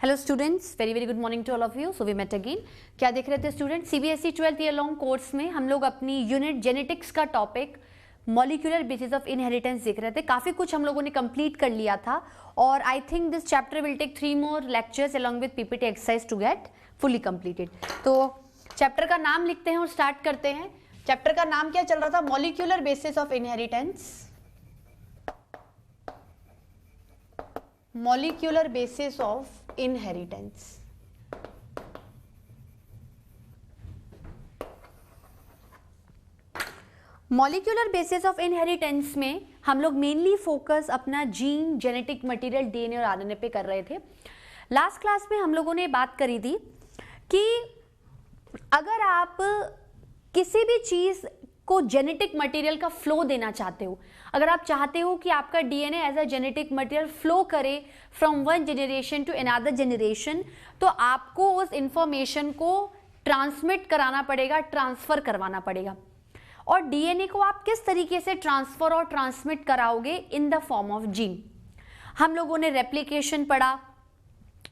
Hello students, very very good morning to all of you. So we met again. क्या देख रहे थे student? CBSE 12th year long course में हम लोग अपनी यूनिट जेनेटिक्स का topic molecular basis of inheritance देख रहे थे। काफ़ी कुछ हम लोगों ने कंप्लीट कर लिया था और I think this chapter will take 3 more lectures along with PPT exercise to get fully completed. तो चैप्टर का नाम लिखते हैं और स्टार्ट करते हैं। चैप्टर का नाम क्या चल रहा था? Molecular basis of inheritance. Molecular basis of inheritance. Molecular basis of inheritance में हम लोग मेनली फोकस अपना जीन, जेनेटिक मटेरियल, डीएनए और आरएनए पे कर रहे थे। लास्ट क्लास में हम लोगों ने बात करी थी कि अगर आप किसी भी चीज को जेनेटिक मटेरियल का फ्लो देना चाहते हो, अगर आप चाहते हो कि आपका DNA as a genetic material flow करे from one generation to another generation, तो आपको उस इंफॉर्मेशन को ट्रांसमिट कराना पड़ेगा, ट्रांसफर करवाना पड़ेगा। और डीएनए को आप किस तरीके से ट्रांसफर और ट्रांसमिट कराओगे? In the form of gene. हम लोगों ने रेप्लिकेशन पढ़ा,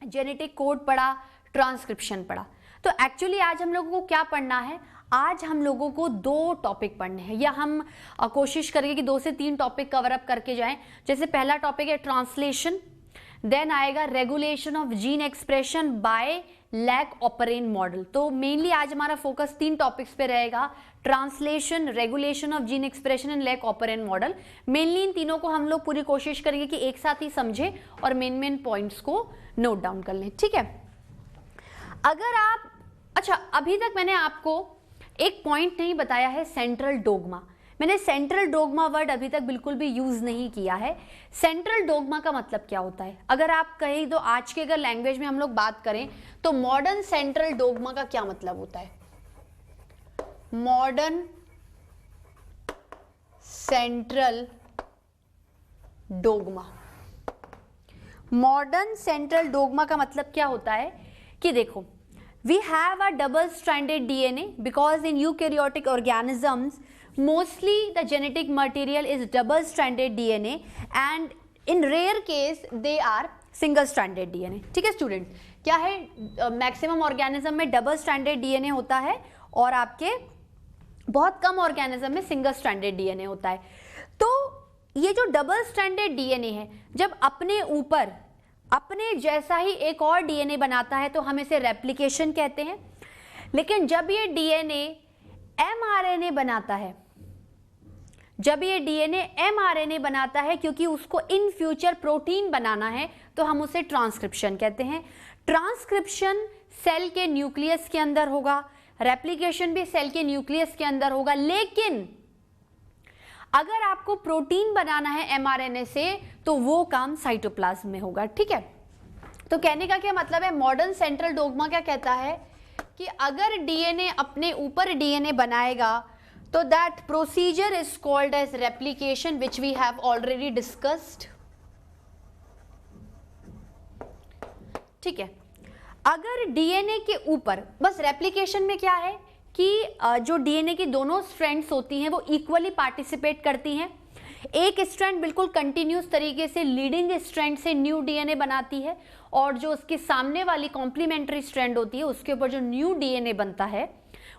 जेनेटिक कोड पढ़ा, ट्रांसक्रिप्शन पढ़ा। तो एक्चुअली आज हम लोगों को क्या पढ़ना है? आज हम लोगों को 2 टॉपिक पढ़ने हैं, या हम कोशिश करेंगे कि 2 से 3 टॉपिक कवर अप करके जाएं। जैसे पहला टॉपिक है ट्रांसलेशन, देन आएगा regulation of gene expression by lac operon model. तो मेनली आज हमारा फोकस 3 टॉपिक्स पे रहेगा, translation, regulation of gene expression and lac operon model. Mainly इन तीनों को हम लोग पूरी कोशिश करेंगे कि एक साथ ही समझे और मेन पॉइंट्स को नोट डाउन कर लें, ठीक है। अगर आप अभी तक मैंने आपको एक पॉइंट नहीं बताया है, सेंट्रल डोगमा। मैंने सेंट्रल डोगमा वर्ड अभी तक बिल्कुल भी यूज नहीं किया है। सेंट्रल डोगमा का मतलब क्या होता है? अगर आप कहीं तो आज के अगर लैंग्वेज में हम लोग बात करें तो मॉडर्न सेंट्रल डोगमा का क्या मतलब होता है? Modern central dogma. Modern central dogma का मतलब क्या होता है कि देखो, we have a double stranded DNA because in eukaryotic organisms mostly the genetic material is double stranded DNA and in rare case they are single stranded DNA। ठीक है student, क्या है? मैक्सिमम ऑर्गेनिज्म में डबल स्ट्रैंडेड डीएनए होता है और आपके बहुत कम ऑर्गेनिज्म में सिंगल स्ट्रैंडेड डीएनए होता है। तो ये जो डबल स्ट्रैंडेड डीएनए है, जब अपने ऊपर अपने जैसा ही एक और डीएनए बनाता है तो हम इसे रेप्लिकेशन कहते हैं। लेकिन जब ये डीएनए एमआरएनए बनाता है, जब ये डीएनए एमआरएनए बनाता है, क्योंकि उसको इन फ्यूचर प्रोटीन बनाना है, तो हम उसे ट्रांसक्रिप्शन कहते हैं। ट्रांसक्रिप्शन सेल के न्यूक्लियस के अंदर होगा, रेप्लिकेशन भी सेल के न्यूक्लियस के अंदर होगा। लेकिन अगर आपको प्रोटीन बनाना है एमआरएनए से तो वो काम साइटोप्लाज्म में होगा, ठीक है। तो कहने का क्या मतलब है? मॉडर्न सेंट्रल डोगमा क्या कहता है कि अगर डीएनए अपने ऊपर डीएनए बनाएगा तो that procedure is called as replication, which we have already discussed, ठीक है। अगर डीएनए के ऊपर, बस रेप्लिकेशन में क्या है कि जो डीएनए की दोनों स्ट्रैंड्स होती हैं वो इक्वली पार्टिसिपेट करती हैं। एक स्ट्रैंड बिल्कुल कंटिन्यूस तरीके से लीडिंग स्ट्रैंड से न्यू डीएनए बनाती है और जो उसके सामने वाली कॉम्प्लीमेंट्री स्ट्रैंड होती है उसके ऊपर जो न्यू डीएनए बनता है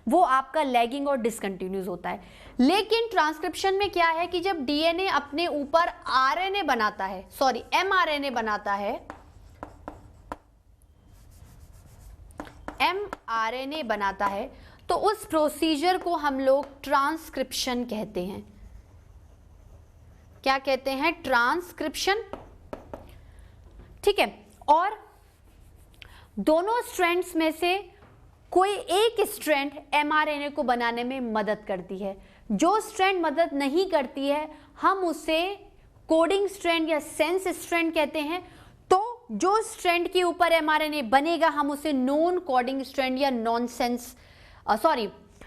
वो आपका लैगिंग और डिसकंटिन्यूस होता है। लेकिन ट्रांसक्रिप्शन में क्या है कि जब डीएनए अपने ऊपर आरएनए बनाता है, सॉरी एमआरएनए बनाता है, एमआरएनए बनाता है, तो उस प्रोसीजर को हम लोग ट्रांसक्रिप्शन कहते हैं। क्या कहते हैं? ट्रांसक्रिप्शन, ठीक है। और दोनों स्ट्रैंड्स में से कोई एक स्ट्रैंड एमआरएनए को बनाने में मदद करती है। जो स्ट्रैंड मदद नहीं करती है हम उसे कोडिंग स्ट्रैंड या सेंस स्ट्रैंड कहते हैं। तो जो स्ट्रैंड के ऊपर एमआरएनए बनेगा हम उसे नॉन कोडिंग स्ट्रैंड या non sense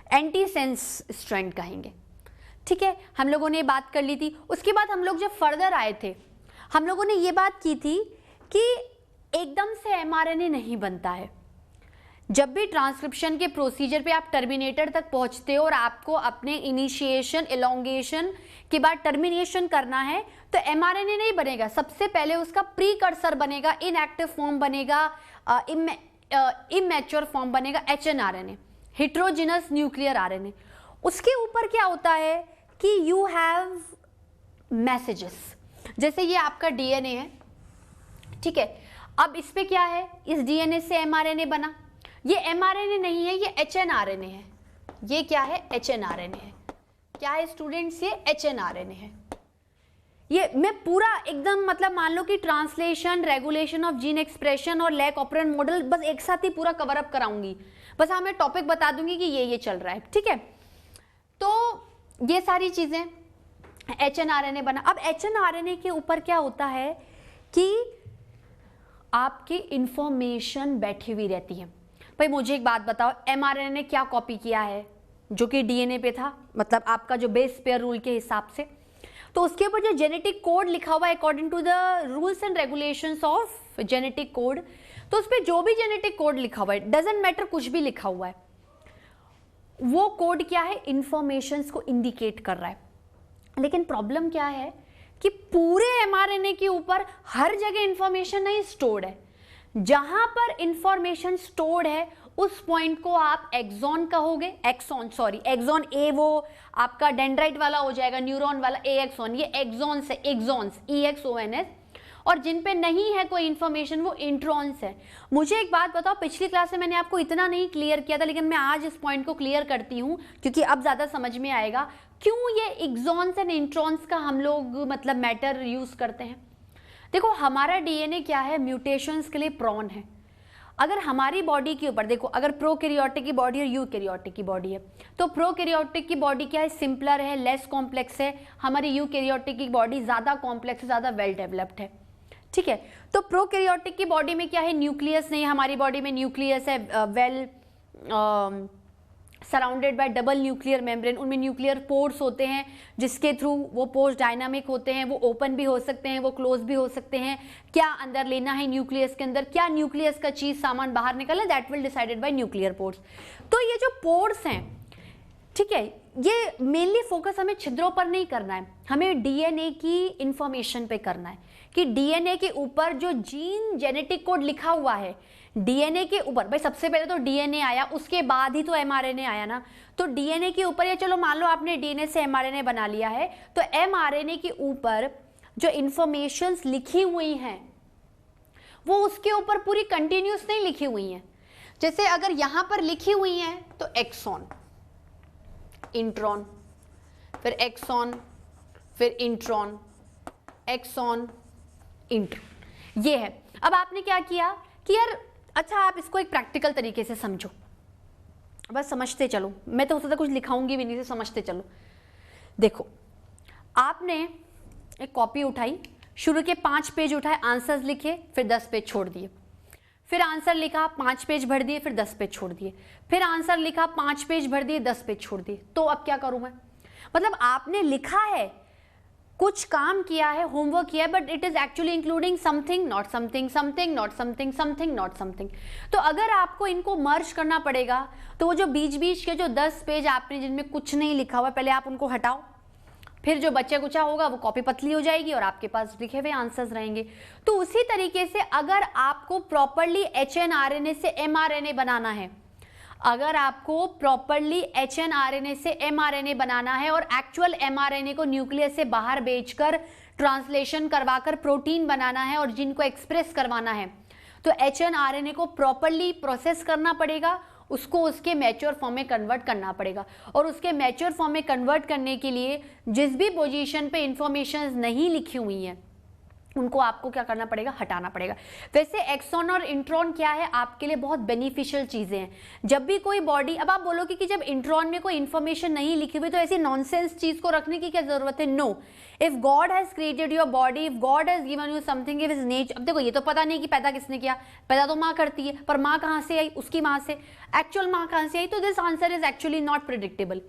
anti sense strand कहेंगे, ठीक है। हम लोगों ने ये बात कर ली थी। उसके बाद हम लोग जब फर्दर आए थे हम लोगों ने ये बात की थी कि एकदम से एमआरएनए नहीं बनता है। जब भी ट्रांसक्रिप्शन के प्रोसीजर पे आप टर्मिनेटर तक पहुंचते हो और आपको अपने इनिशिएशन, एलोंगेशन के बाद टर्मिनेशन करना है तो एमआरएनए नहीं बनेगा। सबसे पहले उसका प्रीकर्सर बनेगा, इनएक्टिव फॉर्म बनेगा, इमेच्योर फॉर्म बनेगा HNRNA, हेट्रोजिनस न्यूक्लियर RNA। उसके ऊपर क्या होता है कि यू हैव मैसेजेस, जैसे ये आपका DNA है, ठीक है। अब इस पे क्या है, इस DNA से mRNA बना, ये mRNA नहीं है, ये HNRNA है। ये क्या है, HNRNA है। क्या है स्टूडेंट्स, ये HNRNA है। ये मैं पूरा एकदम मतलब मान लो कि translation, regulation of gene expression और लैक ऑपरेंट मॉडल बस एक साथ ही पूरा कवर अप कराऊंगी। बस हाँ मैं टॉपिक बता दूंगी कि ये चल रहा है, ठीक है। तो ये सारी चीजें HNRNA बना। अब HNRNA के ऊपर क्या होता है कि आपकी इंफॉर्मेशन बैठी हुई रहती है। भाई मुझे एक बात बताओ, mRNA ने क्या कॉपी किया है जो कि DNA पे था, मतलब आपका जो बेस पेयर रूल के हिसाब से, तो उसके ऊपर जो जेनेटिक कोड लिखा हुआ है according to the rules and regulations of genetic code, तो उस पर जो भी जेनेटिक कोड लिखा हुआ है, डजंट मैटर कुछ भी लिखा हुआ है, वो कोड क्या है, इंफॉर्मेशंस को इंडिकेट कर रहा है। लेकिन प्रॉब्लम क्या है कि पूरे mRNA के ऊपर हर जगह इंफॉर्मेशन नहीं स्टोर्ड है। जहां पर इंफॉर्मेशन स्टोर्ड है उस पॉइंट को आप एक्सॉन कहोगे, एक्सॉन ए वो आपका डेंड्राइट वाला हो जाएगा, न्यूरॉन वाला ए एक्सॉन, ये एक्सॉन्स है, एक्सॉन्स EXONS। और जिन पे नहीं है कोई इंफॉर्मेशन वो इंट्रॉन्स है। मुझे एक बात बताओ, पिछली क्लास में मैंने आपको इतना नहीं क्लियर किया था, लेकिन मैं आज इस पॉइंट को क्लियर करती हूँ क्योंकि अब ज्यादा समझ में आएगा क्यों ये एक्सॉन्स एंड इंट्रॉन्स का हम लोग मतलब मैटर यूज करते हैं। देखो हमारा DNA क्या है, म्यूटेशंस के लिए प्रॉन है। अगर हमारी बॉडी के ऊपर देखो, अगर प्रोकैरियोटिक की बॉडी और यूकैरियोटिक की बॉडी है, तो प्रोकैरियोटिक की बॉडी क्या है, सिंपलर है, लेस कॉम्प्लेक्स है। हमारी यूकैरियोटिक की बॉडी ज्यादा कॉम्प्लेक्स है, ज्यादा वेल डेवलप्ड है, ठीक है। तो प्रोकैरियोटिक की बॉडी में क्या है, न्यूक्लियस नहीं, हमारी बॉडी में न्यूक्लियस है, well surrounded by double nuclear membrane. उनमें न्यूक्लियर पोर्स होते हैं जिसके थ्रू वो पोर्स डायनामिक होते हैं, वो ओपन भी हो सकते हैं, वो क्लोज भी हो सकते हैं। क्या अंदर लेना है न्यूक्लियस के अंदर, क्या न्यूक्लियस का चीज सामान बाहर निकलना, that will decided by nuclear pores. तो ये जो पोर्स हैं, ठीक है, ये मेनली फोकस हमें छिद्रों पर नहीं करना है, हमें DNA की इंफॉर्मेशन पे करना है कि DNA के ऊपर जो जीन जेनेटिक कोड लिखा हुआ है, DNA के ऊपर, भाई सबसे पहले तो DNA आया, उसके बाद ही तो mRNA आया ना। तो DNA के ऊपर, या चलो मान लो आपने DNA से mRNA बना लिया है, तो mRNA के ऊपर जो इंफॉर्मेशंस लिखी हुई हैं वो उसके ऊपर पूरी कंटिन्यूस नहीं लिखी हुई हैं। जैसे अगर यहां पर लिखी हुई हैं तो एक्सॉन, इंट्रॉन, फिर एक्सॉन, फिर इंट्रॉन, एक्सॉन, इंट्रॉन, ये है। अब आपने क्या किया कि यार अच्छा आप इसको एक प्रैक्टिकल तरीके से समझो, बस समझते चलो, मैं तो हो सकता कुछ लिखाऊंगी भी नहीं, से समझते चलो। देखो आपने एक कॉपी उठाई, शुरू के 5 पेज उठाए, आंसर्स लिखे, फिर 10 पेज छोड़ दिए, फिर आंसर लिखा, 5 पेज भर दिए, फिर 10 पेज छोड़ दिए, फिर आंसर लिखा, 5 पेज भर दिए, 10 पेज छोड़ दिए। तो अब क्या करूं मैं, मतलब आपने लिखा है, कुछ काम किया है, होमवर्क किया है, but it is actually including something not something, something not something, something not something. तो अगर आपको इनको मर्ज करना पड़ेगा तो वो जो बीच बीच के जो 10 पेज आपने जिनमें कुछ नहीं लिखा हुआ, पहले आप उनको हटाओ, फिर जो बच्चे कुचा होगा वो कॉपी पतली हो जाएगी और आपके पास लिखे हुए आंसर्स रहेंगे। तो उसी तरीके से अगर आपको प्रॉपरली HNRNA से mRNA बनाना है, अगर आपको प्रॉपरली HNRNA से mRNA बनाना है और एक्चुअल mRNA को न्यूक्लियस से बाहर भेजकर ट्रांसलेशन करवाकर प्रोटीन बनाना है और जिनको एक्सप्रेस करवाना है, तो HNRNA को प्रॉपरली प्रोसेस करना पड़ेगा, उसको उसके मैच्योर फॉर्म में कन्वर्ट करना पड़ेगा। और उसके मैच्योर फॉर्म में कन्वर्ट करने के लिए जिस भी पोजीशन पे इंफॉर्मेशन नहीं लिखी हुई हैं उनको आपको क्या करना पड़ेगा, हटाना पड़ेगा। वैसे एक्सॉन और इंट्रॉन क्या है, आपके लिए बहुत बेनिफिशियल चीजें हैं। जब भी कोई बॉडी, अब आप बोलोगे कि जब इंट्रॉन में कोई इंफॉर्मेशन नहीं लिखी हुई तो ऐसी नॉनसेंस चीज को रखने की क्या जरूरत है। No, if God has created your body, if God has given you something, if is nature. अब देखो ये तो पता नहीं कि पैदा किसने किया, पैदा तो माँ करती है, पर माँ कहाँ से आई, उसकी माँ से, एक्चुअल माँ कहाँ से आई। तो this answer is actually not predictable.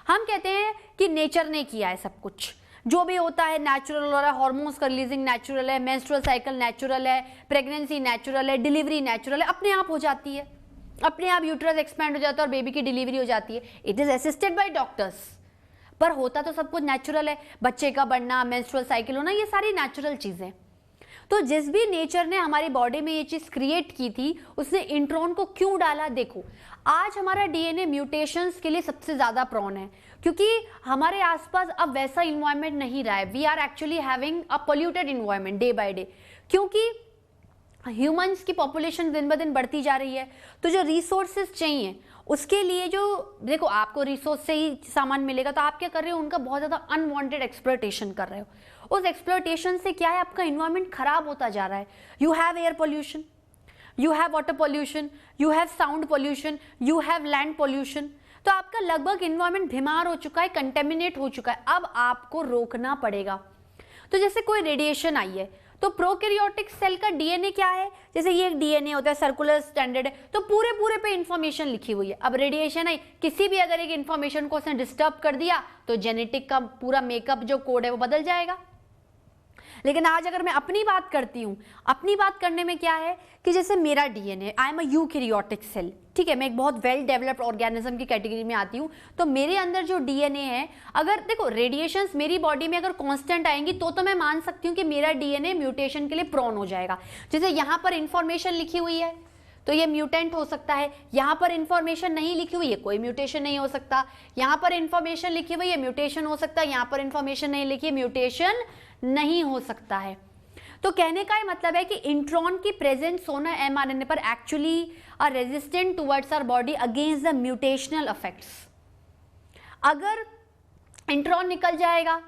हम कहते हैं कि नेचर ने किया है सब कुछ, जो भी होता है नेचुरल हो रहा है, हार्मोन्स का रिलीजिंग नेचुरल है, मेंस्ट्रुअल साइकिल नेचुरल है, प्रेगनेंसी नेचुरल है, डिलीवरी नेचुरल है, अपने आप हो जाती है, अपने आप यूट्रस एक्सपैंड हो जाता है और बेबी की डिलीवरी हो जाती है। It is assisted by doctors, पर होता तो सब कुछ नेचुरल है। बच्चे का बढ़ना, मेंस्ट्रुअल साइकिल होना, ये सारी नेचुरल चीजें। तो जिस भी नेचर ने हमारी बॉडी में ये चीज क्रिएट की थी, उसने इंट्रॉन को क्यों डाला? देखो, आज हमारा डीएनए म्यूटेशंस के लिए सबसे ज्यादा प्रोन है, क्योंकि हमारे आसपास अब वैसा इन्वायरमेंट नहीं रहा है। We are actually having a polluted environment day by day, क्योंकि ह्यूमंस की पॉपुलेशन दिन ब दिन बढ़ती जा रही है। तो जो रिसोर्सेज चाहिए उसके लिए, जो देखो आपको रिसोर्स से ही सामान मिलेगा, तो आप क्या कर रहे हो? उनका बहुत ज्यादा अनवांटेड एक्सप्लॉयटेशन कर रहे हो। उस एक्सप्लॉयटेशन से क्या है, आपका इन्वायरमेंट खराब होता जा रहा है। You have air pollution, you have water pollution, you have sound pollution, you have land pollution. तो आपका लगभग इन्वायरमेंट बीमार हो चुका है, कंटेमिनेट हो चुका है। अब आपको रोकना पड़ेगा। तो जैसे कोई रेडिएशन आई है, तो प्रोकैरियोटिक सेल का डीएनए क्या है? जैसे ये एक डीएनए होता है, सर्कुलर स्टैंडर्ड है, तो पूरे पे इंफॉर्मेशन लिखी हुई है। अब रेडिएशन आई, किसी भी अगर एक इंफॉर्मेशन को उसने डिस्टर्ब कर दिया तो जेनेटिक का पूरा मेकअप जो कोड है वो बदल जाएगा। लेकिन आज अगर मैं अपनी बात करती हूँ, अपनी बात करने में क्या है कि जैसे मेरा DNA, I am a eukaryotic cell, ठीक है, मैं एक बहुत वेल डेवलप्ड ऑर्गेनिज्म की कैटेगरी में आती हूँ। तो मेरे अंदर जो डीएनए है, अगर देखो रेडिएशंस मेरी बॉडी में अगर कांस्टेंट आएंगी तो मैं मान सकती हूँ कि मेरा डीएनए म्यूटेशन के लिए प्रोन हो जाएगा। जैसे यहाँ पर इंफॉर्मेशन लिखी हुई है तो ये म्यूटेंट हो सकता है, यहाँ पर इंफॉर्मेशन नहीं लिखी हुई है, कोई म्यूटेशन नहीं हो सकता। यहाँ पर इंफॉर्मेशन लिखी हुई है, म्यूटेशन हो सकता है। यहाँ पर इंफॉर्मेशन नहीं लिखी है, म्यूटेशन नहीं हो सकता है। तो कहने का ये मतलब है कि इंट्रॉन की प्रेजेंस होना एमआरएनए पर actually are resistant towards our body against the mutational effects. अगर इंट्रॉन निकल जाएगा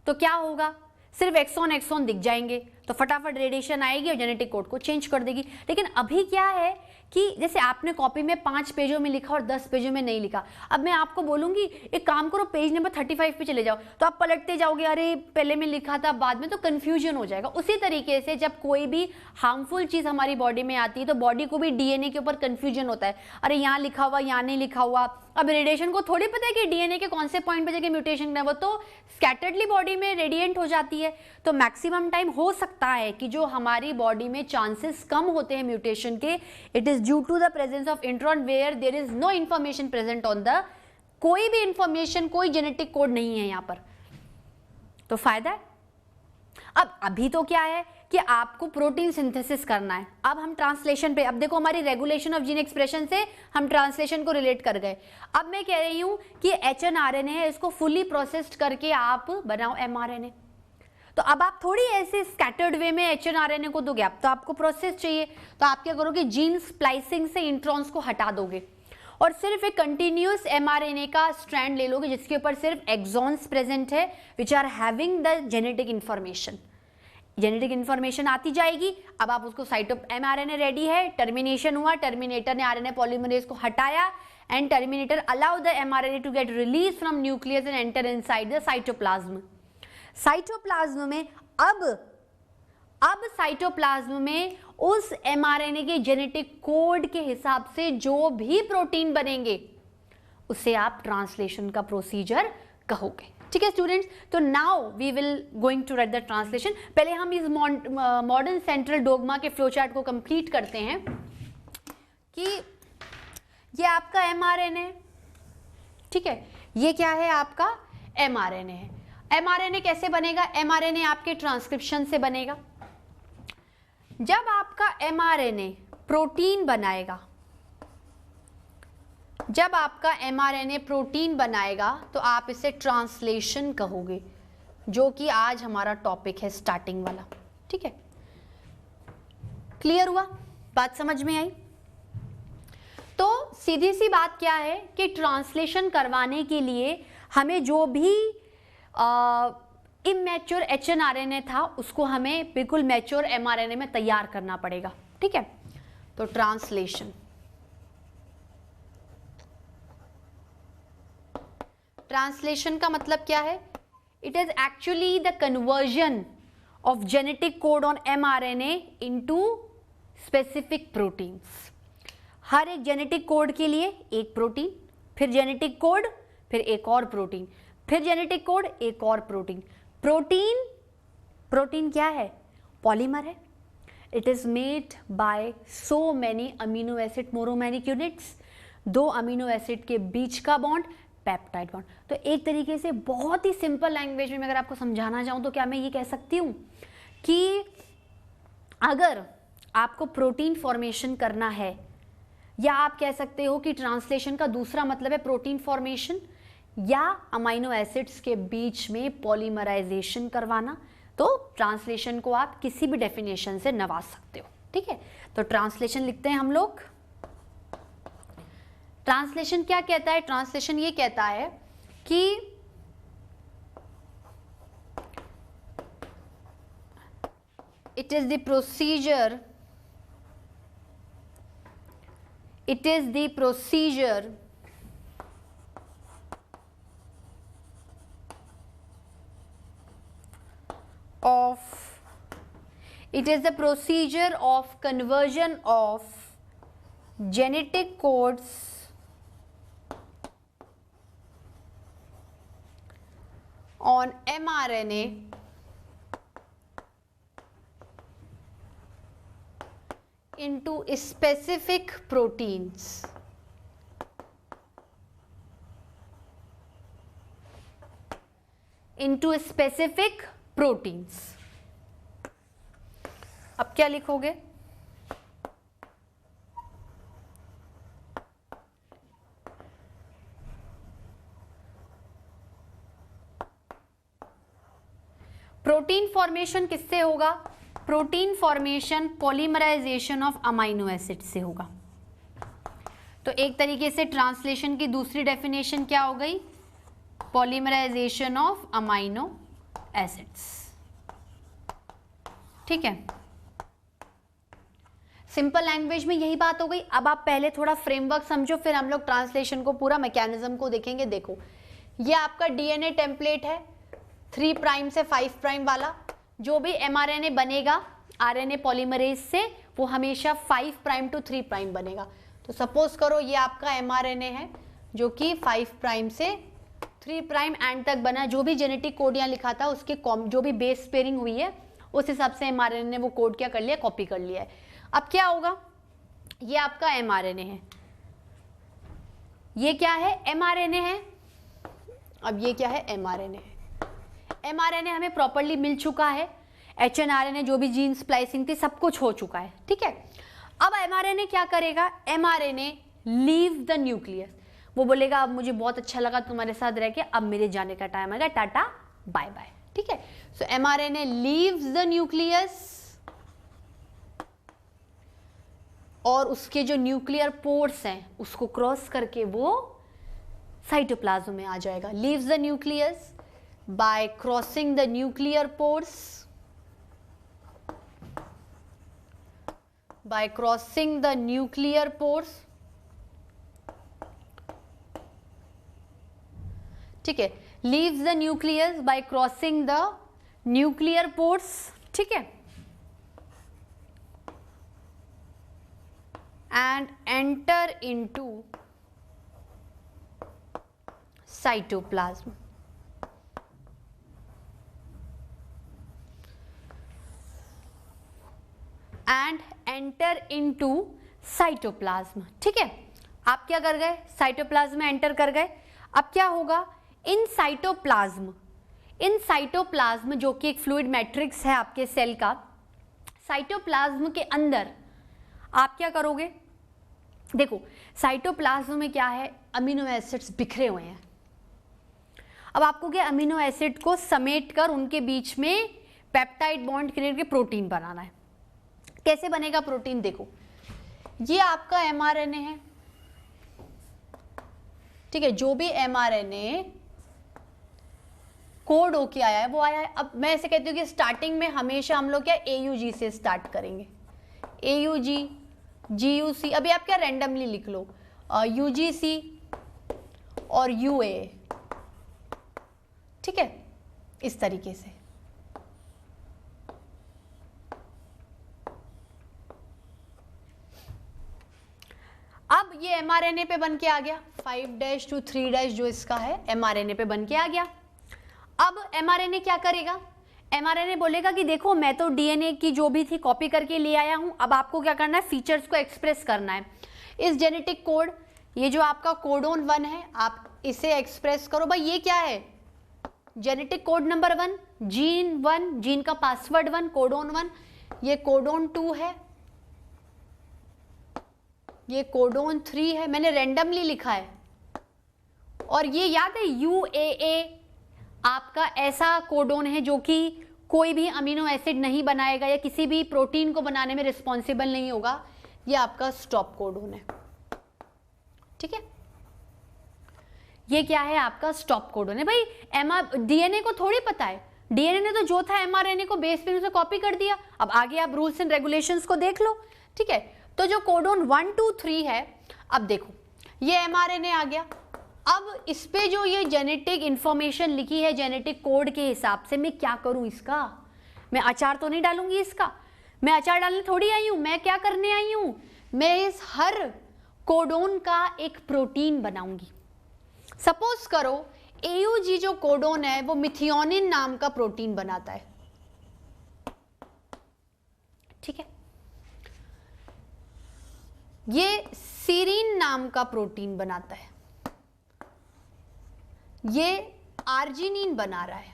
तो क्या होगा? सिर्फ एक्सॉन दिख जाएंगे, तो फटाफट रेडिएशन आएगी और जेनेटिक कोड को चेंज कर देगी। लेकिन अभी क्या है कि जैसे आपने कॉपी में 5 पेजों में लिखा और 10 पेजों में नहीं लिखा। अब मैं आपको बोलूंगी एक काम करो, पेज नंबर 35 पे चले जाओ, तो आप पलटते जाओगे, अरे पहले में लिखा था बाद में, तो कंफ्यूजन हो जाएगा। उसी तरीके से जब कोई भी हार्मफुल चीज हमारी बॉडी में आती है तो बॉडी को भी डीएनए के ऊपर कंफ्यूजन होता है, अरे यहाँ लिखा हुआ, यहाँ नहीं लिखा हुआ। अब रेडिएशन को थोड़ी पता है कि डीएनए के कौन से पॉइंट पे जाके म्यूटेशन है, वो तो स्कैटर्डली बॉडी में रेडिएंट हो जाती है। तो मैक्सिमम टाइम हो सकता है कि जो हमारी बॉडी में चांसेस कम होते हैं म्यूटेशन के, it is due to the presence of intron where there is no information present on the, कोई भी इंफॉर्मेशन, कोई जेनेटिक कोड नहीं है यहाँ पर, तो फायदा है। अब अभी तो क्या है कि आपको प्रोटीन सिंथेसिस करना है। अब हम ट्रांसलेशन पे, अब देखो हमारी रेगुलेशन ऑफ जीन एक्सप्रेशन से हम ट्रांसलेशन को रिलेट कर गए। अब मैं कह रही हूं कि एचएनआरएनए है, इसको फुली प्रोसेस्ड करके आप बनाओ एमआरएनए। तो अब आप थोड़ी ऐसे स्कैटर्ड वे में एचएनआरएनए को दोगे, अब तो आपको प्रोसेस चाहिए। तो आप क्या करोगे? जीन स्प्लाइसिंग से इंट्रॉन्स को हटा दोगे और सिर्फ एक कंटिन्यूअस एमआरएनए का स्ट्रैंड ले लोगे जिसके ऊपर सिर्फ एक्सॉन्स प्रेजेंट है which are having the genetic information. Genetic information आती जाएगी। अब आप उसको साइटो एमआरएनए रेडी है, टर्मिनेशन हुआ, टर्मिनेटर ने आरएनए पॉलीमरेज को हटाया and terminator allow the mRNA to get release from nucleus and enter inside the cytoplasm. Cytoplasm में अब साइटोप्लाज्म में उस एमआरएनए के जेनेटिक कोड के हिसाब से जो भी प्रोटीन बनेंगे उसे आप ट्रांसलेशन का प्रोसीजर कहोगे। ठीक है स्टूडेंट्स, तो now we will going to write the translation. पहले हम इस मॉडर्न सेंट्रल डोग्मा के फ्लो चार्ट को कंप्लीट करते हैं कि ये आपका एमआरएनए, ठीक है, ये क्या है? आपका एमआरएनए है। एमआरएनए कैसे बनेगा? एमआरएनए आपके ट्रांसक्रिप्शन से बनेगा। जब आपका एमआरएनए प्रोटीन बनाएगा, जब आपका एमआरएनए प्रोटीन बनाएगा तो आप इसे ट्रांसलेशन कहोगे, जो कि आज हमारा टॉपिक है स्टार्टिंग वाला। ठीक है, क्लियर हुआ? बात समझ में आई? तो सीधी सी बात क्या है कि ट्रांसलेशन करवाने के लिए हमें जो भी इमैच्योर एचएनआरएनए था उसको हमें बिल्कुल मैच्योर एमआरएनए में तैयार करना पड़ेगा। ठीक है, तो ट्रांसलेशन, ट्रांसलेशन का मतलब क्या है? It is actually the conversion of genetic code on mRNA into specific proteins. हर एक जेनेटिक कोड के लिए एक प्रोटीन, फिर जेनेटिक कोड, फिर एक और प्रोटीन, फिर जेनेटिक कोड, एक और प्रोटीन। प्रोटीन क्या है? पॉलीमर है। It is made by so many amino acid monomeric units. 2 amino acid के बीच का बॉन्ड पेप्टाइड बॉन्ड। तो एक तरीके से बहुत ही सिंपल लैंग्वेज में अगर आपको समझाना चाहूँ तो क्या मैं ये कह सकती हूँ कि अगर आपको प्रोटीन फॉर्मेशन करना है, या आप कह सकते हो कि ट्रांसलेशन का दूसरा मतलब है प्रोटीन फॉर्मेशन या अमाइनो एसिड्स के बीच में पॉलीमराइजेशन करवाना, तो ट्रांसलेशन को आप किसी भी डेफिनेशन से नवाज सकते हो। ठीक है, तो ट्रांसलेशन लिखते हैं हम लोग। ट्रांसलेशन क्या कहता है? ट्रांसलेशन ये कहता है कि it is the procedure of conversion of genetic codes on mRNA into specific proteins. अब क्या लिखोगे? प्रोटीन फॉर्मेशन किससे होगा? Protein formation polymerization of amino acid से होगा। तो एक तरीके से ट्रांसलेशन की दूसरी डेफिनेशन क्या हो गई? Polymerization of amino acids. ठीक है, सिंपल लैंग्वेज में यही बात हो गई। अब आप पहले थोड़ा फ्रेमवर्क समझो, फिर हम लोग ट्रांसलेशन को पूरा मैकेनिज्म को देखेंगे। देखो, ये आपका डीएनए टेम्पलेट है 3 प्राइम से 5 प्राइम वाला। जो भी एमआरएनए बनेगा आरएनए पॉलीमरेज से, वो हमेशा 5 प्राइम टू 3 प्राइम बनेगा। तो सपोज करो ये आपका एमआरएनए है जो कि 5 प्राइम से 3 प्राइम एंड तक बना। जो भी जेनेटिक कोड यहाँ लिखा था उसके जो भी बेस पेयरिंग हुई है उस हिसाब से एमआरएनए ने वो कोड क्या कर लिया? कॉपी कर लिया है। अब क्या होगा? ये आपका एमआरएनए है, ये क्या है? एमआरएनए है। अब ये क्या है? एमआरएनए है। एमआरएनए हमें प्रॉपर्ली मिल चुका है, एचएनआरएनए जो भी जीन स्प्लाइसिंग थी सब कुछ हो चुका है। ठीक है, अब एमआरएनए क्या करेगा? MRNA leave the nucleus. वो बोलेगा अब मुझे बहुत अच्छा लगा तुम्हारे साथ रह के, अब मेरे जाने का टाइम आ गया, टाटा बाय बाय। ठीक है, so mRNA leaves the nucleus और उसके जो न्यूक्लियर पोर्स हैं उसको क्रॉस करके वो साइटोप्लाज्म में आ जाएगा। Leaves the nucleus by crossing the nuclear pores, ठीक है, leaves the nucleus by crossing the nuclear pores, ठीक है, and enter into cytoplasm. And enter into cytoplasm. ठीक है, आप क्या कर गए? साइटोप्लाज्म में एंटर कर गए। अब क्या होगा? इन साइटोप्लाज्म जो कि एक फ्लूइड मैट्रिक्स है आपके सेल का, साइटोप्लाज्म के अंदर आप क्या करोगे? देखो, साइटोप्लाज्म में क्या है? अमीनो एसिड्स बिखरे हुए हैं। अब आपको क्या? अमीनो एसिड को समेट कर उनके बीच में पेप्टाइड बॉन्ड क्रिएट करके प्रोटीन बनाना है। कैसे बनेगा प्रोटीन? देखो, ये आपका एमआरएनए है। ठीक है, जो भी एमआरएनए कोड होके आया है वो आया है। अब मैं ऐसे कहती हूँ कि स्टार्टिंग में हमेशा हम लोग क्या एयूजी से स्टार्ट करेंगे। एयूजी, जीयूसी, अभी आप क्या रैंडमली लिख लो, यूजीसी और यूए। ठीक है, इस तरीके से। अब ये एमआरएनए पे बन के आ गया, 5' to 3' जो इसका है एमआरएनए पे बन के आ गया। अब एमआरएनए क्या करेगा? एमआरएनए बोलेगा कि देखो मैं तो डीएनए की जो भी थी कॉपी करके ले आया हूं, अब आपको क्या करना है? फीचर्स को एक्सप्रेस करना है। इस जेनेटिक कोड, ये जो आपका कोडोन 1 है, आप इसे एक्सप्रेस करो। भाई ये क्या है? Genetic code number 1, gene 1, gene का पासवर्ड 1, कोडोन 1। ये कोडोन 2 है, ये कोडोन 3 है, मैंने रैंडमली लिखा है। और ये याद है UAA आपका ऐसा कोडोन है जो कि कोई भी अमीनो एसिड नहीं बनाएगा या किसी भी प्रोटीन को बनाने में रिस्पॉन्सिबल नहीं होगा, ये आपका स्टॉप कोडोन है। ठीक है, ये क्या है आपका स्टॉप कोडोन है। भाई डीएनए को थोड़ी पता है, डीएनए ने तो जो था एमआरएनए को बेस पे उसे कॉपी कर दिया। अब आगे आप रूल्स एंड रेगुलेशंस को देख लो। ठीक है, तो जो कोडोन 1, 2, 3 है, अब देखो ये एमआरएनए आ गया। अब इस पे जो ये जेनेटिक इंफॉर्मेशन लिखी है जेनेटिक कोड के हिसाब से, मैं क्या करूं इसका? मैं अचार तो नहीं डालूंगी इसका, मैं अचार डालने थोड़ी आई हूं। मैं क्या करने आई हूं? मैं इस हर कोडोन का एक प्रोटीन बनाऊंगी। सपोज करो AUG जो कोडोन है वो मिथियोनिन नाम का प्रोटीन बनाता है। ठीक है, ये सीरीन नाम का प्रोटीन बनाता है, ये आर्जिनिन बना रहा है।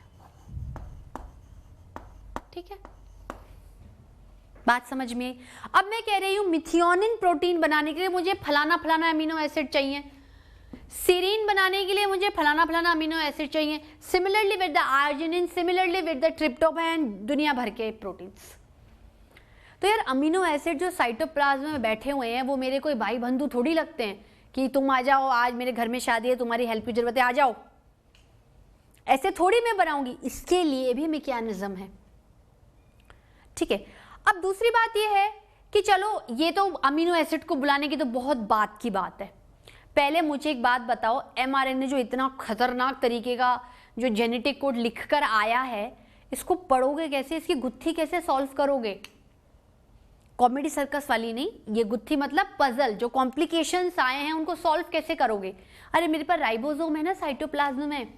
ठीक है, बात समझ में आई? अब मैं कह रही हूं मिथियोनिन प्रोटीन बनाने के लिए मुझे फलाना फलाना अमीनो एसिड चाहिए, सीरीन बनाने के लिए मुझे फलाना फलाना अमीनो एसिड चाहिए, similarly with the arginine, similarly with the tryptophan, दुनिया भर के प्रोटीन्स। तो यार अमीनो एसिड जो साइटोप्लाज्म में बैठे हुए हैं वो मेरे कोई भाई बंधु थोड़ी लगते हैं कि तुम आ जाओ, आज मेरे घर में शादी है, तुम्हारी हेल्प की जरूरत है, आ जाओ। ऐसे थोड़ी मैं बनाऊंगी, इसके लिए भी मैकेनिज्म है। ठीक है, अब दूसरी बात यह है कि चलो ये तो अमीनो एसिड को बुलाने की तो बहुत बात की बात है। पहले मुझे एक बात बताओ, एमआरएनए जो इतना खतरनाक तरीके का जो जेनेटिक कोड लिखकर आया है, इसको पढ़ोगे कैसे? इसकी गुत्थी कैसे सॉल्व करोगे? कॉमेडी सर्कस वाली नहीं, ये गुत्थी मतलब पजल, जो कॉम्प्लिकेशंस आए हैं उनको सॉल्व कैसे करोगे? अरे मेरे पास राइबोसोम है ना साइटोप्लाज्म में,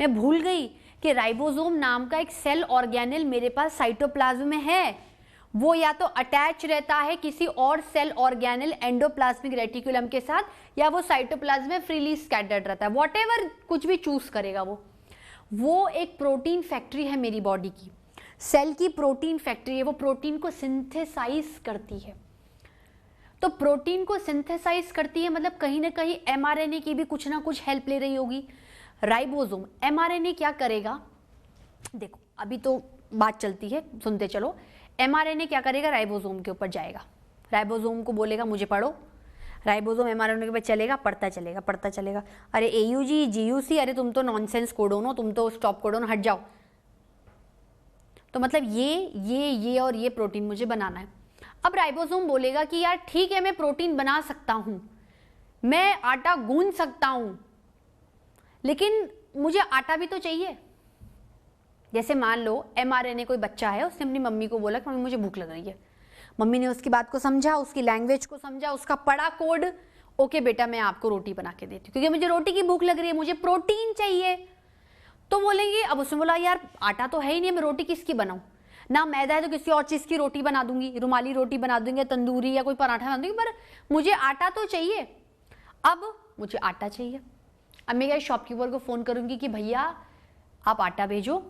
मैं भूल गई कि राइबोसोम नाम का एक सेल ऑर्गेनेल मेरे पास साइटोप्लाज्म में है। वो या तो अटैच रहता है किसी और सेल ऑर्गेनेल एंडोप्लाज्मिक रेटिकुलम के साथ, या वो साइटोप्लाज्म में फ्रीली स्कैटर्ड रहता है, व्हाटएवर कुछ भी चूज करेगा वो एक प्रोटीन फैक्ट्री है मेरी बॉडी की, सेल की प्रोटीन फैक्ट्री है। वो प्रोटीन को सिंथेसाइज करती है। तो प्रोटीन को सिंथेसाइज करती है मतलब कहीं ना कहीं एमआरएनए की भी कुछ ना कुछ हेल्प ले रही होगी। राइबोसोम, एमआरएनए क्या करेगा? देखो अभी तो बात चलती है, सुनते चलो। एमआरएनए क्या करेगा? राइबोसोम के ऊपर जाएगा, राइबोसोम को बोलेगा मुझे पढ़ो, राइबोसोम एमआरएनए के ऊपर चलेगा, पढ़ता चलेगा पढ़ता चलेगा। अरे AUG GUC, अरे तुम तो नॉनसेंस कोडोन हो, तुम तो स्टॉप कोडोन, हट जाओ। तो मतलब ये और ये प्रोटीन मुझे बनाना है। अब राइबोसोम बोलेगा कि यार ठीक है, मैं प्रोटीन बना सकता हूं, मैं आटा गूंथ सकता हूं, लेकिन मुझे आटा भी तो चाहिए। जैसे मान लो एमआरएनए कोई बच्चा है, उसने अपनी मम्मी को बोला कि मम्मी मुझे भूख लग रही है। मम्मी ने उसकी बात को समझा, उसकी लैंग्वेज को समझा, उसका पढ़ा कोड, ओके बेटा मैं आपको रोटी बना के देती हूँ क्योंकि मुझे रोटी की भूख लग रही है, मुझे प्रोटीन चाहिए। तो बोलेंगे, अब उसने बोला यार आटा तो है ही नहीं, मैं रोटी किसकी बनाऊँ? ना मैदा है तो किसी और चीज़ की रोटी बना दूंगी, रुमाली रोटी बना दूंगी, तंदूरी या कोई पराठा बना दूंगी, पर मुझे आटा तो चाहिए। अब मुझे आटा चाहिए। अब मैं क्या शॉपकीपर को फ़ोन करूँगी कि भैया आप आटा भेजो,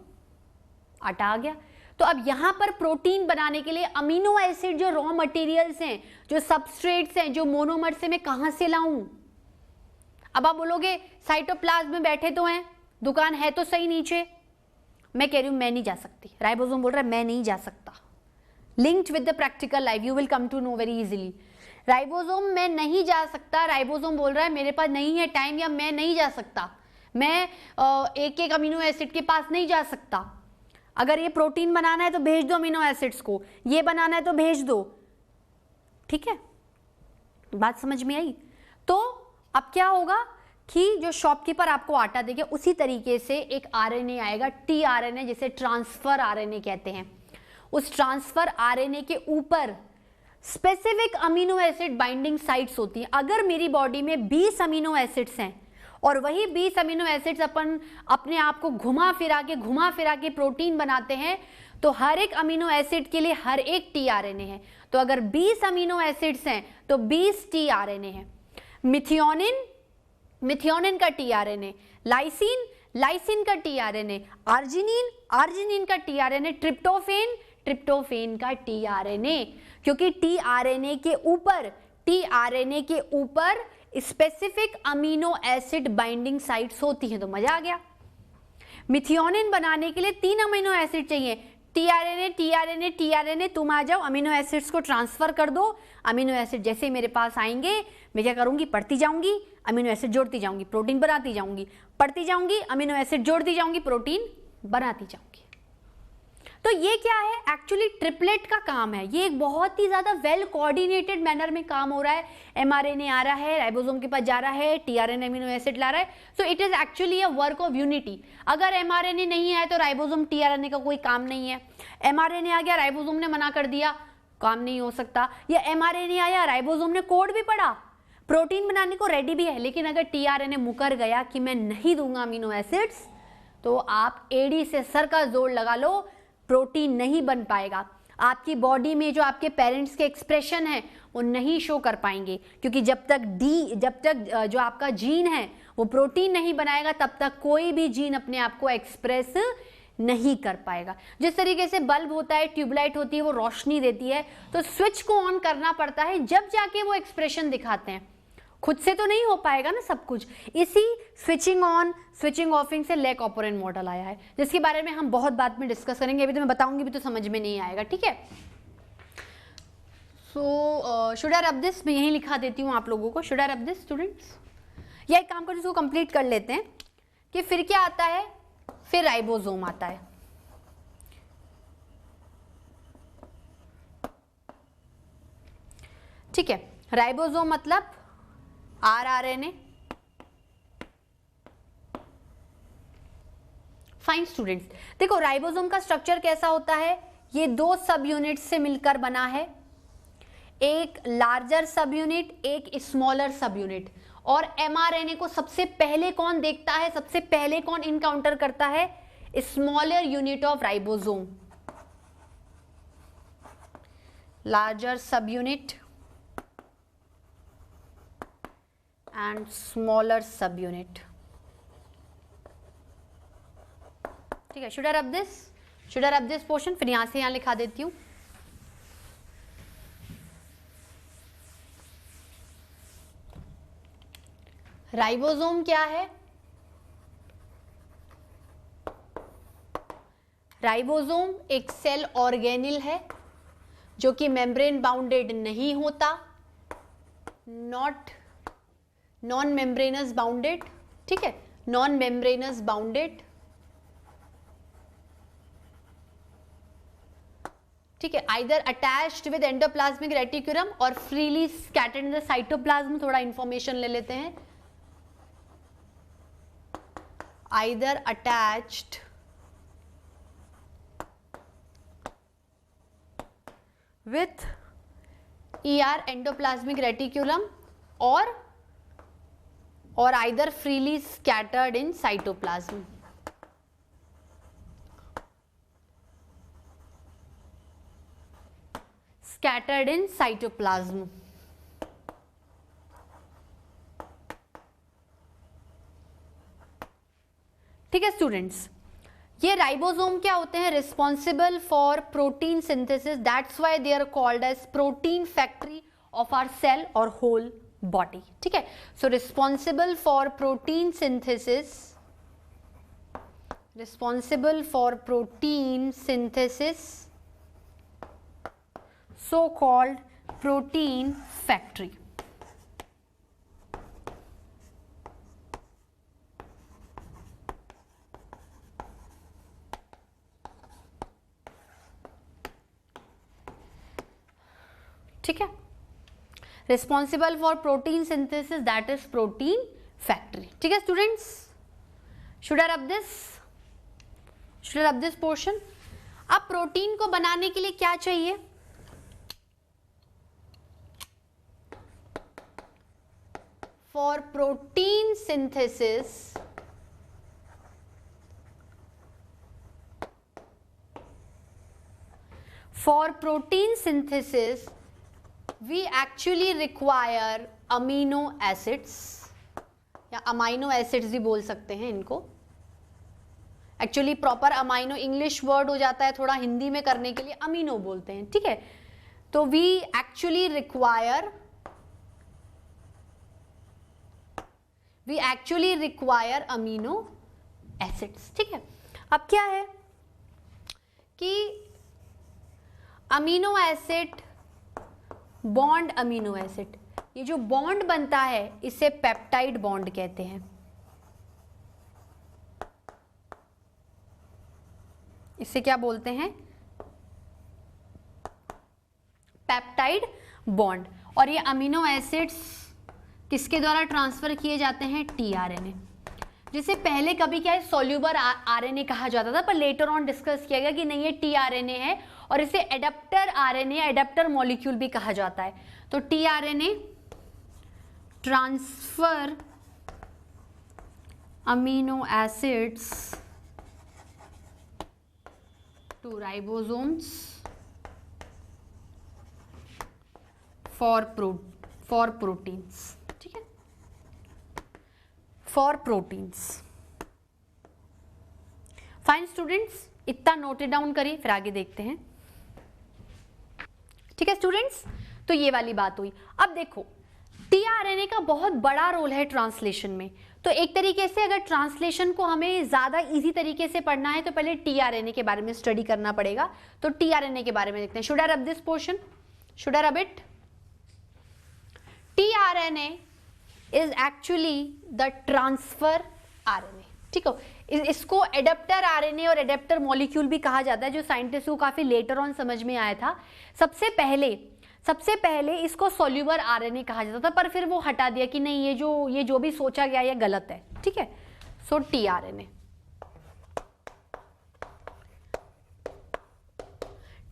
आटा आ गया। तो अब यहाँ पर प्रोटीन बनाने के लिए अमीनो एसिड जो रॉ मटेरियल्स हैं, जो सबस्ट्रेट्स हैं, जो मोनोमर्स हैं, मैं कहाँ से लाऊं? अब आप बोलोगे साइटोप्लाज्म में बैठे तो हैं, दुकान है तो सही नीचे। मैं कह रही हूँ मैं नहीं जा सकती। राइबोसोम बोल रहा है मैं नहीं जा सकता। Linked with the practical life, you will come to know very easily. Ribosome मैं नहीं जा सकता, राइबोसोम बोल रहा है मेरे पास नहीं है टाइम, या मैं नहीं जा सकता, मैं एक एक अमीनो एसिड के पास नहीं जा सकता। अगर ये प्रोटीन बनाना है तो भेज दो अमीनो एसिड्स को, ये बनाना है तो भेज दो। ठीक है, बात समझ में आई? तो अब क्या होगा कि जो शॉपकीपर आपको आटा देगा उसी तरीके से एक आरएनए आएगा, tRNA, जिसे ट्रांसफर आरएनए कहते हैं। उस ट्रांसफर आरएनए के ऊपर specific amino acid binding sites होती हैं। अगर मेरी बॉडी में 20 अमीनो एसिड्स हैं और वही 20 अमीनो एसिड्स अपन अपने आप को घुमा फिरा के प्रोटीन बनाते हैं, तो हर एक अमीनो एसिड के लिए हर एक tRNA है। तो अगर 20 अमीनो एसिड्स हैं तो 20 tRNA है। मिथियोनिन का tRNA, लाइसिन का tRNA, आर्जिनिन का tRNA, ट्रिप्टोफेन ट्रिप्टोफेन का टीआरएनए, क्योंकि टीआरएनए के ऊपर specific amino acid binding sites होती हैं। तो मजा आ गया। मिथियोनिन बनाने के लिए 3 अमीनो एसिड चाहिए, टीआरएनए, तुम आ जाओ, अमीनो एसिड्स को ट्रांसफर कर दो। अमीनो एसिड जैसे मेरे पास आएंगे मैं क्या करूंगी, पढ़ती जाऊंगी, अमीनो एसिड जोड़ती जाऊंगी, प्रोटीन बनाती जाऊंगी, पढ़ती जाऊंगी, अमीनो एसिड जोड़ती जाऊंगी, प्रोटीन बनाती जाऊंगी। तो ये क्या है, एक्चुअली ट्रिपलेट का काम है। ये एक बहुत ही ज्यादा वेल कोऑर्डिनेटेड मैनर में काम हो रहा है। एमआरएनए आ रहा है, राइबोसोम के पास जा रहा है, टीआरएनए अमीनो एसिड ला रहा है। So it is actually a work of unity. अगर एमआरएनए नहीं आए तो राइबोसोम टीआरएनए का कोई काम नहीं है। एमआरएनए आ गया, राइबोसोम ने मना कर दिया, काम नहीं हो सकता। या एमआरएनए आया, राइबोसोम ने कोड भी पढ़ा, प्रोटीन बनाने को रेडी भी है, लेकिन अगर टीआरएनए मुकर गया कि मैं नहीं दूंगा अमीनो एसिड्स, तो आप एडी से सर का जोर लगा लो, प्रोटीन नहीं बन पाएगा। आपकी बॉडी में जो आपके पेरेंट्स के एक्सप्रेशन है वो नहीं शो कर पाएंगे, क्योंकि जब तक जो आपका जीन है वो प्रोटीन नहीं बनाएगा, तब तक कोई भी जीन अपने आप को एक्सप्रेस नहीं कर पाएगा। जिस तरीके से बल्ब होता है, ट्यूबलाइट होती है, वो रोशनी देती है, तो स्विच को ऑन करना पड़ता है जब जाके वो एक्सप्रेशन दिखाते हैं। खुद से तो नहीं हो पाएगा ना सब कुछ। इसी स्विचिंग ऑन स्विचिंग ऑफिंग से लेक ऑपरेंट मॉडल आया है, जिसके बारे में हम बहुत बाद में डिस्कस करेंगे। अभी तो मैं बताऊंगी भी तो समझ में नहीं आएगा, ठीक है। So should I rub this, मैं यही लिखा देती हूँ आप लोगों को, should I rub this students. या एक काम कर, जिसको कंप्लीट कर लेते हैं कि फिर क्या आता है, फिर राइबोसोम आता है। ठीक है, राइबोसोम मतलब आरआरएनए। फाइन स्टूडेंट्स, देखो राइबोसोम का स्ट्रक्चर कैसा होता है, ये 2 सब यूनिट से मिलकर बना है, एक लार्जर सब यूनिट, एक स्मॉलर सब यूनिट। और एमआरएनए को सबसे पहले कौन देखता है, सबसे पहले कौन इनकाउंटर करता है, smaller unit of ribosome, larger सब यूनिट and smaller subunit। ठीक है, should I rub this portion, फिर यहां से यहां लिखा देती हूं। राइबोसोम क्या है, राइबोसोम एक सेल ऑर्गेनिल है जो कि मेम्ब्रेन बाउंडेड नहीं होता, नॉन मेम्ब्रेनस बाउंडेड। ठीक है, नॉन मेम्ब्रेनस बाउंडेड। ठीक है, either attached with endoplasmic reticulum और freely scattered in the cytoplasm. थोड़ा इंफॉर्मेशन ले लेते हैं, either attached with ER endoplasmic reticulum or either freely scattered in cytoplasm। Scattered in cytoplasm। ठीक है स्टूडेंट्स, ये राइबोसोम क्या होते हैं, responsible for protein synthesis, that's why they are called as protein factory of our cell और whole body. ठीक है, so responsible for protein synthesis, responsible for protein synthesis, so called protein factory. ठीक है, responsible for protein synthesis, that is protein factory. ठीक है students, should I rub this portion. अब protein को बनाने के लिए क्या चाहिए, for protein synthesis we actually require amino acids, या अमाइनो एसिड्स भी बोल सकते हैं इनको। Actually proper amino English word हो जाता है, थोड़ा हिंदी में करने के लिए अमीनो बोलते हैं, ठीक है। तो we actually require amino acids, ठीक है। अब क्या है कि amino acid, bond amino acid, ये जो बॉन्ड बनता है इसे पेप्टाइड बॉन्ड कहते हैं। इसे क्या बोलते हैं? Peptide bond. और ये अमीनो एसिड्स किसके द्वारा ट्रांसफर किए जाते हैं? टीआरएनए, जिसे पहले कभी क्या है सॉल्यूबल आरएनए कहा जाता था, पर लेटर ऑन डिस्कस किया गया कि नहीं ये टीआरएनए है और इसे एडेप्टर आरएनए, एडेप्टर मॉलिक्यूल भी कहा जाता है। तो tRNA transfer amino acids to ribosomes for proteins, ठीक है, फॉर प्रोटीन्स। फाइन स्टूडेंट्स, इतना नोट डाउन करिए, फिर आगे देखते हैं, ठीक है स्टूडेंट्स। तो ये वाली बात हुई। अब देखो टीआरएनए का बहुत बड़ा रोल है ट्रांसलेशन में। तो एक तरीके से अगर ट्रांसलेशन को हमें ज्यादा इजी तरीके से पढ़ना है तो पहले टीआरएनए के बारे में स्टडी करना पड़ेगा। तो टीआरएनए के बारे में देखते हैं। Should I rub this portion? Should I rub it? TRNA is actually the transfer RNA, ठीक है। इसको एडेप्टर आरएनए और एडेप्टर मॉलिक्यूल भी कहा जाता है, जो साइंटिस्ट को काफी लेटर ऑन समझ में आया था। सबसे पहले इसको सॉल्यूबल आरएनए कहा जाता था, पर फिर वो हटा दिया कि नहीं ये जो भी सोचा गया ये गलत है, ठीक है। सो टीआरएनए,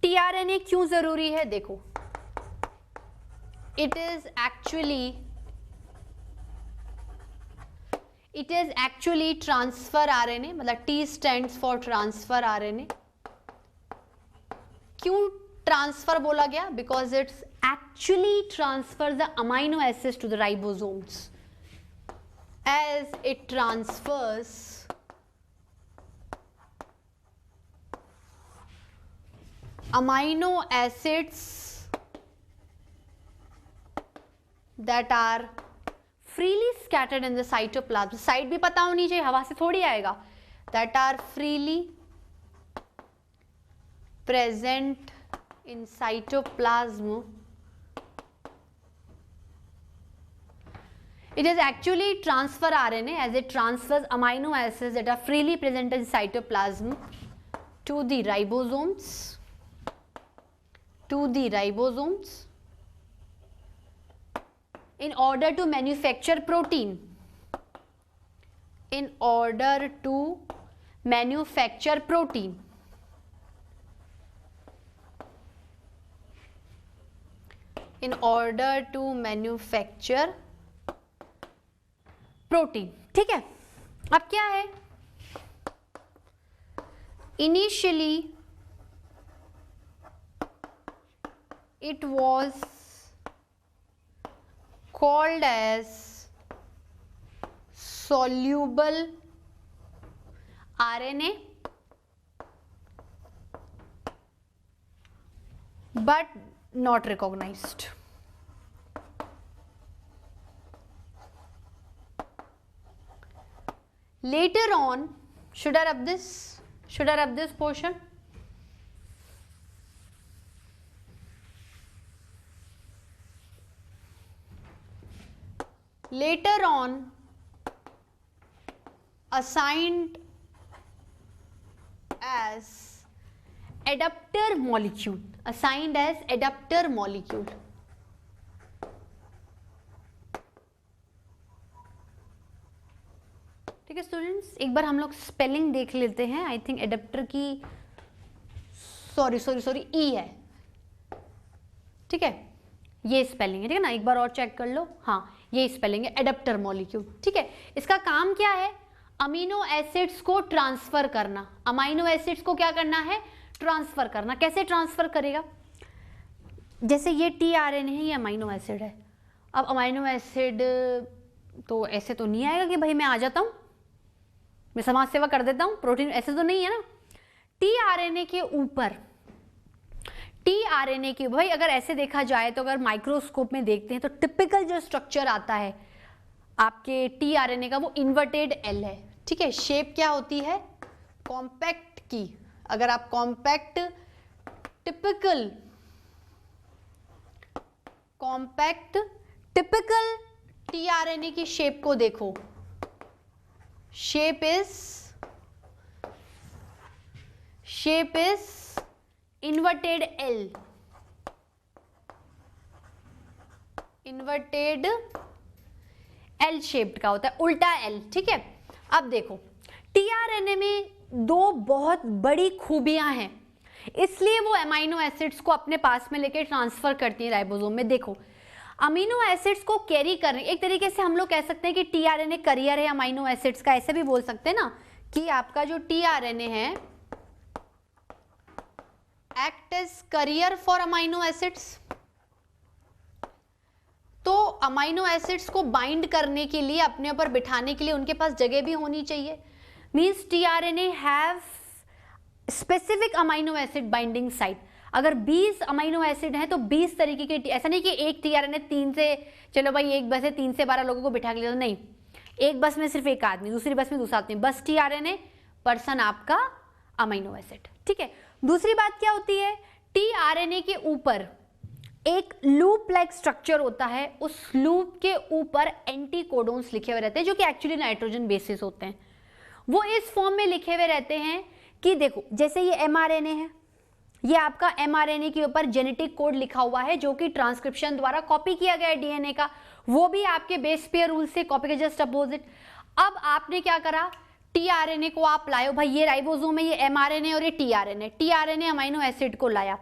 टीआरएनए क्यों जरूरी है? देखो, it is actually transfer RNA, मतलब T stands for transfer RNA. क्यों ट्रांसफर बोला गया? Because it's actually transfer the amino acids to the ribosomes as it transfers amino acids that are freely scattered in the cytoplasm. Side भी पता होनी चाहिए, हवा से थोड़ी आएगा। that are freely present in cytoplasm. It is actually transfer RNA as it transfers amino acids that are freely present in cytoplasm to the ribosomes. In order to manufacture protein. In order to manufacture protein. In order to manufacture protein. ठीक है। अब क्या है? Initially it was called as soluble RNA, but not recognized. Later on, should I rub this portion? Later on, assigned as adapter molecule. Assigned as adapter molecule. ठीक है students, एक बार हम लोग स्पेलिंग देख लेते हैं। आई थिंक एडेप्टर की sorry ई है, ठीक है, ये स्पेलिंग है, ठीक है ना। एक बार और चेक कर लो। हाँ, ये स्पेलिंग है एडेप्टर मॉलिक्यूल, ठीक है। इसका काम क्या है? अमीनो एसिड्स को ट्रांसफर करना। अमीनो एसिड्स को क्या करना है? ट्रांसफर करना। कैसे ट्रांसफर करेगा? जैसे ये टीआरएनए है, ये अमीनो एसिड है। अब अमीनो एसिड तो ऐसे तो नहीं आएगा कि भाई मैं आ जाता हूँ, मैं समाज सेवा कर देता हूँ, प्रोटीन ऐसे तो नहीं है ना। टीआरएनए के ऊपर, टीआरएनए के भाई अगर ऐसे देखा जाए तो अगर माइक्रोस्कोप में देखते हैं तो टिपिकल जो स्ट्रक्चर आता है आपके टीआरएनए का वो इन्वर्टेड एल है, ठीक है। शेप क्या होती है, कॉम्पैक्ट की। अगर आप कॉम्पैक्ट टिपिकल टीआरएनए की शेप को देखो, shape is inverted L, inverted L shaped का होता है, उल्टा एल, ठीक है। अब देखो टीआरएनए में दो बहुत बड़ी खूबियां हैं, इसलिए वो अमीनो एसिड्स को अपने पास में लेके ट्रांसफर करती है राइबोसोम में। देखो अमीनो एसिड्स को कैरी करने, एक तरीके से हम लोग कह सकते हैं कि टीआरएनए करियर है अमीनो एसिड्स का, ऐसे भी बोल सकते हैं ना कि आपका जो टीआरएनए है act as carrier for amino acids. तो अमीनो एसिड्स को बाइंड करने के लिए, अपने ऊपर बिठाने के लिए उनके पास जगह भी होनी चाहिए। Means tRNA have specific amino acid binding site. अगर 20 अमीनो एसिड हैं तो 20 तरीके के, ऐसा नहीं कि एक टीआरएनए 3 से, चलो भाई एक बस है 3 से 12 लोगों को बिठा के लिया, तो नहीं, एक बस में सिर्फ एक आदमी, दूसरी बस में दूसरा आदमी, बस टीआरएनए पर्सन आपका अमीनो एसिड, ठीक है। दूसरी बात क्या होती है, टीआरएनए के ऊपर एक लूप लाइक स्ट्रक्चर होता है, उस लूप के ऊपर एंटीकोडोन्स लिखे हुए रहते हैं जो कि एक्चुअली नाइट्रोजन बेसिस होते हैं। वो इस फॉर्म में लिखे हुए रहते हैं कि देखो जैसे ये एमआरएनए है, ये आपका एमआरएनए के ऊपर जेनेटिक कोड लिखा हुआ है जो कि ट्रांसक्रिप्शन द्वारा कॉपी किया गया है डीएनए का, वो भी आपके बेस पेयर रूल से कॉपी के जस्ट अपोजिट। अब आपने क्या करा, टीआरएनए को आप लाए, भाई ये राइबोसोम है, ये एमआरएनए और ये टीआरएनए अमीनो एसिड को लाया,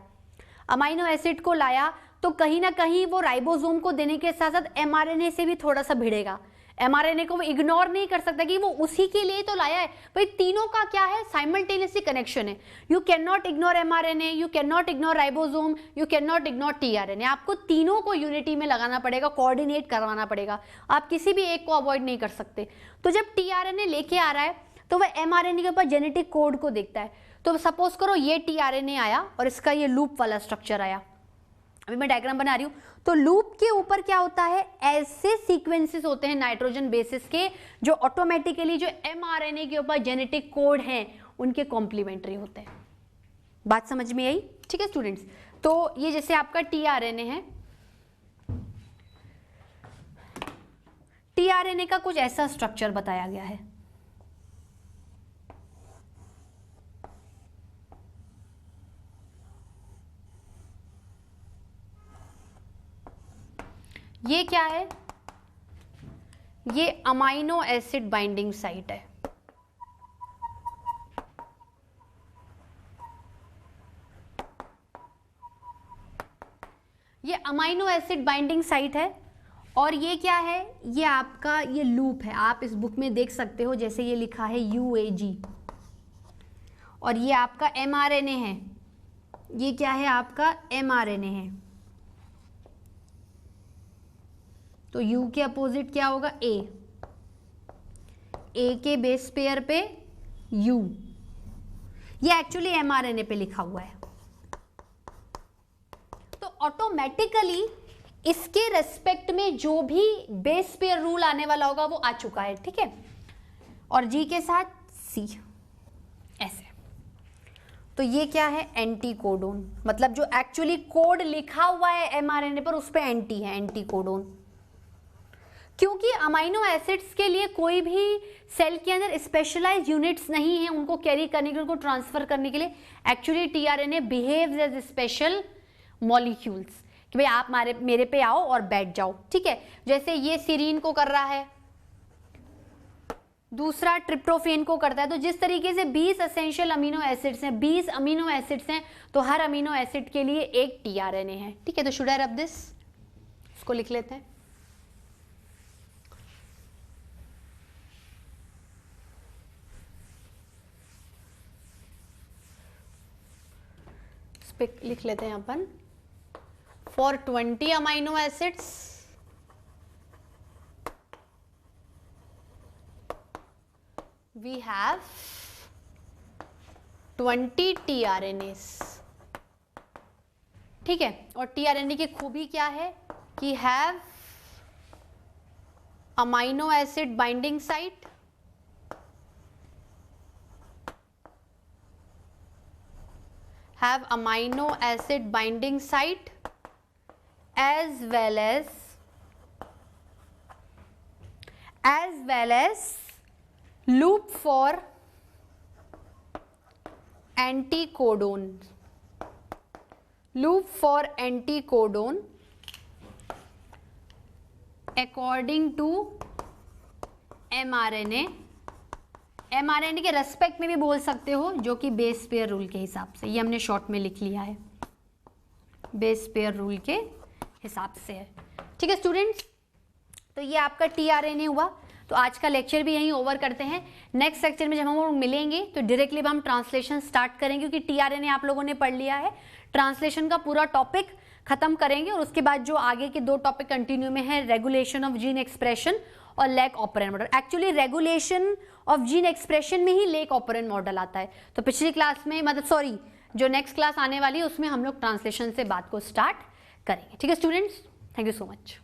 अमीनो एसिड को लाया तो कहीं ना कहीं वो राइबोसोम को देने के साथ साथ एमआरएनए से भी थोड़ा सा भिड़ेगा। एमआरएनए को वो इग्नोर नहीं कर सकता कि वो उसी के लिए तो लाया है, भाई तीनों का क्या है, साइमल्टेनियसली कनेक्शन है। You can not ignore mRNA, you can not ignore ribosome, you can not ignore tRNA. आपको तीनों को यूनिटी में लगाना पड़ेगा, कोऑर्डिनेट करवाना पड़ेगा, आप किसी भी एक को अवॉइड नहीं कर सकते। तो जब टीआरएनए लेके आ रहा है तो वह एमआरएनए के ऊपर जेनेटिक कोड को देखता है। तो सपोज करो ये टीआरएनए आया और इसका ये लूप वाला स्ट्रक्चर आया, अभी मैं डायग्राम बना रही हूं, तो लूप के ऊपर क्या होता है, ऐसे सीक्वेंसेस होते हैं नाइट्रोजन बेसिस के जो ऑटोमेटिकली जो एमआरएनए के ऊपर जेनेटिक कोड हैं उनके कॉम्प्लीमेंट्री होते हैं। बात समझ में आई, ठीक है स्टूडेंट्स। तो ये जैसे आपका टीआरएनए है, टीआरएनए का कुछ ऐसा स्ट्रक्चर बताया गया है, ये क्या है, ये अमीनो एसिड बाइंडिंग साइट है। ये अमीनो एसिड बाइंडिंग साइट है और ये क्या है, ये आपका ये लूप है, आप इस बुक में देख सकते हो, जैसे ये लिखा है यूएजी, और ये आपका एमआरएनए है, ये क्या है आपका एमआरएनए है। तो U के अपोजिट क्या होगा, A के बेस पेयर पे U, ये एक्चुअली एमआरएनए पे लिखा हुआ है। तो ऑटोमेटिकली इसके रेस्पेक्ट में जो भी बेस पेयर रूल आने वाला होगा वो आ चुका है, ठीक है। और G के साथ C ऐसे। तो ये क्या है, एंटीकोडोन, मतलब जो एक्चुअली कोड लिखा हुआ है एमआरएनए पर उस पे एंटी है, एंटीकोडोन। क्योंकि अमीनो एसिड्स के लिए कोई भी सेल के अंदर स्पेशलाइज यूनिट्स नहीं है उनको कैरी करने के लिए, उनको ट्रांसफर करने के लिए। Actually tRNA behaves as special molecules कि भाई आप मेरे पे आओ और बैठ जाओ, ठीक है। जैसे ये सीरीन को कर रहा है, दूसरा ट्रिप्टोफेन को करता है। तो जिस तरीके से 20 एसेंशियल अमीनो एसिड्स हैं, 20 अमीनो एसिड्स हैं, तो हर अमीनो एसिड के लिए एक टीआरएनए है, ठीक है। तो शुड आई रब दिस, इसको लिख लेते हैं। लिख लेते हैं अपन, for 20 amino acids we have 20 tRNAs, ठीक है। और tRNA की खूबी क्या है कि have amino acid binding site, have amino acid binding site as well as loop for anticodon, according to mRNA के रेस्पेक्ट में भी बोल सकते हो, जो कि बेस पेयर रूल के हिसाब से, ये हमने शॉर्ट में लिख लिया है, बेस पेयर रूल के हिसाब से है, ठीक है स्टूडेंट्स। तो ये आपका tRNA हुआ। तो आज का लेक्चर भी यहीं ओवर करते हैं। नेक्स्ट लेक्चर में जब हम लोग मिलेंगे तो डायरेक्टली हम ट्रांसलेशन स्टार्ट करेंगे, क्योंकि tRNA आप लोगों ने पढ़ लिया है, ट्रांसलेशन का पूरा टॉपिक खत्म करेंगे और उसके बाद जो आगे के 2 टॉपिक कंटिन्यू में है, रेगुलेशन ऑफ जीन एक्सप्रेशन और lac operon model. Actually regulation of gene expression में ही लेक ऑपरेंट मॉडल आता है। तो पिछली क्लास में, मतलब सॉरी, जो नेक्स्ट क्लास आने वाली है उसमें हम लोग ट्रांसलेशन से बात को स्टार्ट करेंगे, ठीक है students. Thank you so much.